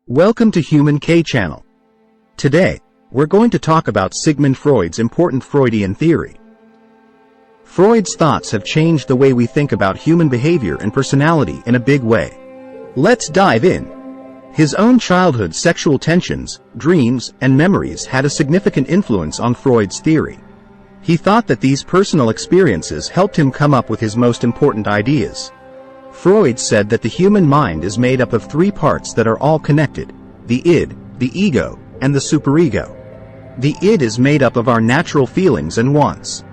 Welcome to Human K Channel. Today, we're going to talk about Sigmund Freud's important Freudian theory. Freud's thoughts have changed the way we think about human behavior and personality in a big way. Let's dive in. His own childhood sexual tensions, dreams, and memories had a significant influence on Freud's theory. He thought that these personal experiences helped him come up with his most important ideas. Freud said that the human mind is made up of three parts that are all connected: the id, the ego, and the superego. The id is made up of our natural feelings and wants.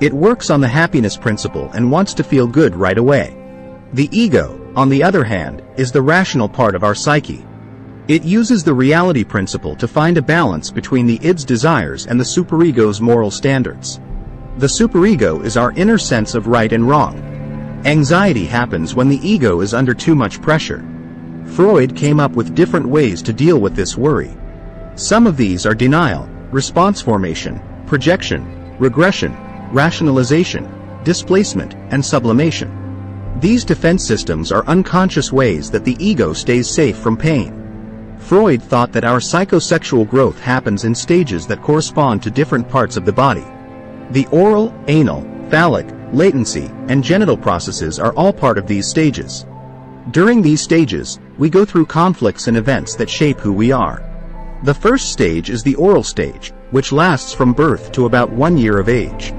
It works on the happiness principle and wants to feel good right away. The ego, on the other hand, is the rational part of our psyche. It uses the reality principle to find a balance between the id's desires and the superego's moral standards. The superego is our inner sense of right and wrong. Anxiety happens when the ego is under too much pressure. Freud came up with different ways to deal with this worry. Some of these are denial, response formation, projection, regression, rationalization, displacement, and sublimation. These defense systems are unconscious ways that the ego stays safe from pain. Freud thought that our psychosexual growth happens in stages that correspond to different parts of the body. The oral, anal, phallic, latency, and genital processes are all part of these stages. During these stages, we go through conflicts and events that shape who we are. The first stage is the oral stage, which lasts from birth to about 1 year of age.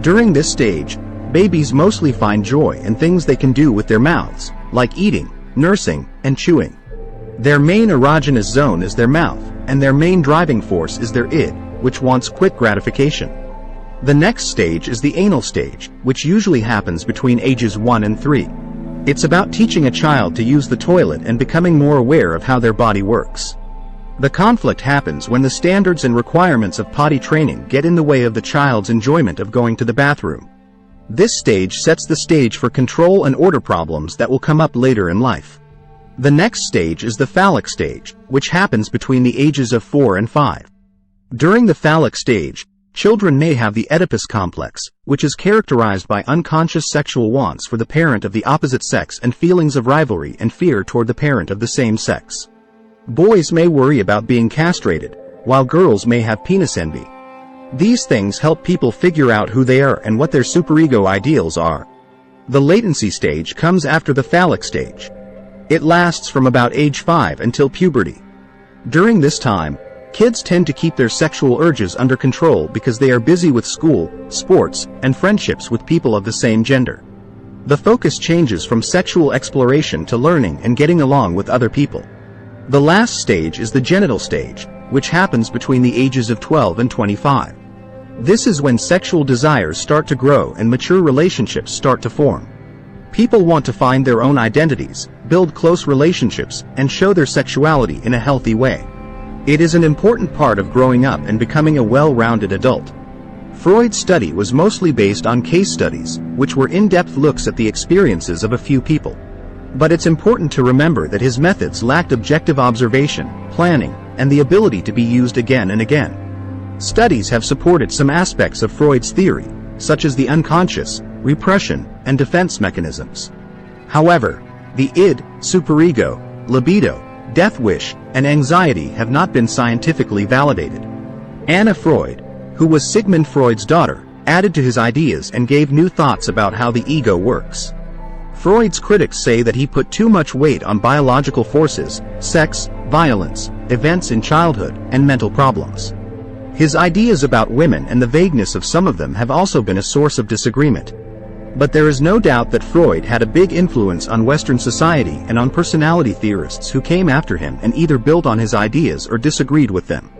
During this stage, babies mostly find joy in things they can do with their mouths, like eating, nursing, and chewing. Their main erogenous zone is their mouth, and their main driving force is their id, which wants quick gratification. The next stage is the anal stage, which usually happens between ages 1 and 3. It's about teaching a child to use the toilet and becoming more aware of how their body works. The conflict happens when the standards and requirements of potty training get in the way of the child's enjoyment of going to the bathroom. This stage sets the stage for control and order problems that will come up later in life. The next stage is the phallic stage, which happens between the ages of 4 and 5. During the phallic stage, children may have the Oedipus complex, which is characterized by unconscious sexual wants for the parent of the opposite sex and feelings of rivalry and fear toward the parent of the same sex. Boys may worry about being castrated, while girls may have penis envy. These things help people figure out who they are and what their superego ideals are. The latency stage comes after the phallic stage. It lasts from about age 5 until puberty. During this time, kids tend to keep their sexual urges under control because they are busy with school, sports, and friendships with people of the same gender. The focus changes from sexual exploration to learning and getting along with other people. The last stage is the genital stage, which happens between the ages of 12 and 25. This is when sexual desires start to grow and mature relationships start to form. People want to find their own identities, build close relationships, and show their sexuality in a healthy way. It is an important part of growing up and becoming a well-rounded adult. Freud's study was mostly based on case studies, which were in-depth looks at the experiences of a few people. But it's important to remember that his methods lacked objective observation, planning, and the ability to be used again and again. Studies have supported some aspects of Freud's theory, such as the unconscious, repression, and defense mechanisms. However, the id, superego, libido, death wish, and anxiety have not been scientifically validated. Anna Freud, who was Sigmund Freud's daughter, added to his ideas and gave new thoughts about how the ego works. Freud's critics say that he put too much weight on biological forces, sex, violence, events in childhood, and mental problems. His ideas about women and the vagueness of some of them have also been a source of disagreement. But there is no doubt that Freud had a big influence on Western society and on personality theorists who came after him and either built on his ideas or disagreed with them.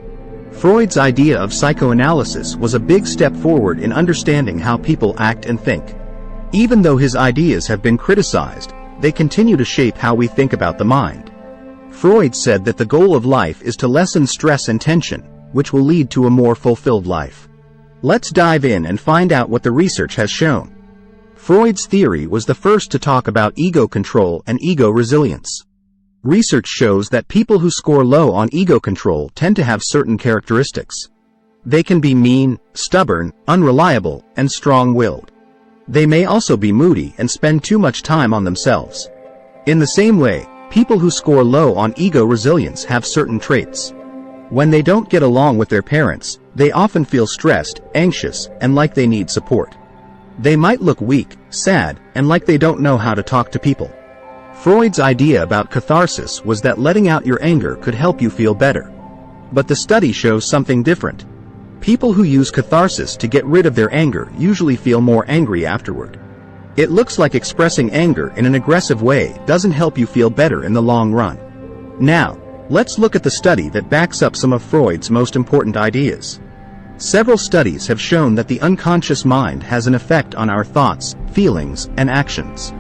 Freud's idea of psychoanalysis was a big step forward in understanding how people act and think. Even though his ideas have been criticized, they continue to shape how we think about the mind. Freud said that the goal of life is to lessen stress and tension, which will lead to a more fulfilled life. Let's dive in and find out what the research has shown. Freud's theory was the first to talk about ego control and ego resilience. Research shows that people who score low on ego control tend to have certain characteristics. They can be mean, stubborn, unreliable, and strong-willed. They may also be moody and spend too much time on themselves. In the same way, People who score low on ego resilience have certain traits. When they don't get along with their parents, they often feel stressed, anxious, and like they need support. They might look weak, sad, and like they don't know how to talk to people. Freud's idea about catharsis was that letting out your anger could help you feel better. But the study shows something different. People who use catharsis to get rid of their anger usually feel more angry afterward. It looks like expressing anger in an aggressive way doesn't help you feel better in the long run. Now, let's look at the study that backs up some of Freud's most important ideas. Several studies have shown that the unconscious mind has an effect on our thoughts, feelings, and actions.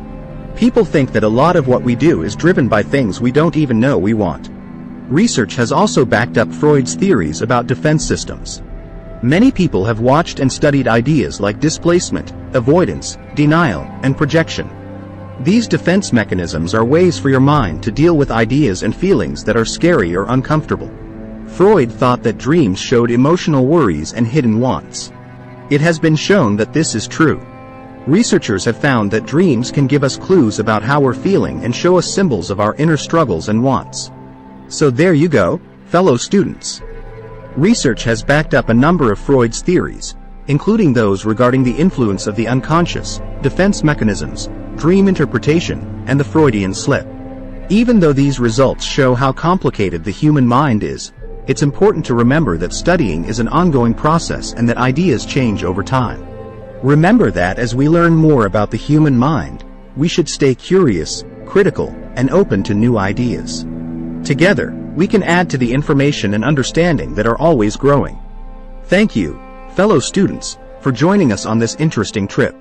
People think that a lot of what we do is driven by things we don't even know we want. Research has also backed up Freud's theories about defense systems. Many people have watched and studied ideas like displacement, avoidance, denial, and projection. These defense mechanisms are ways for your mind to deal with ideas and feelings that are scary or uncomfortable. Freud thought that dreams showed emotional worries and hidden wants. It has been shown that this is true. Researchers have found that dreams can give us clues about how we're feeling and show us symbols of our inner struggles and wants. So there you go, fellow students. Research has backed up a number of Freud's theories, including those regarding the influence of the unconscious, defense mechanisms, dream interpretation, and the Freudian slip. Even though these results show how complicated the human mind is, it's important to remember that studying is an ongoing process and that ideas change over time. Remember that as we learn more about the human mind, we should stay curious, critical, and open to new ideas. Together, we can add to the information and understanding that are always growing. Thank you, fellow students, for joining us on this interesting trip.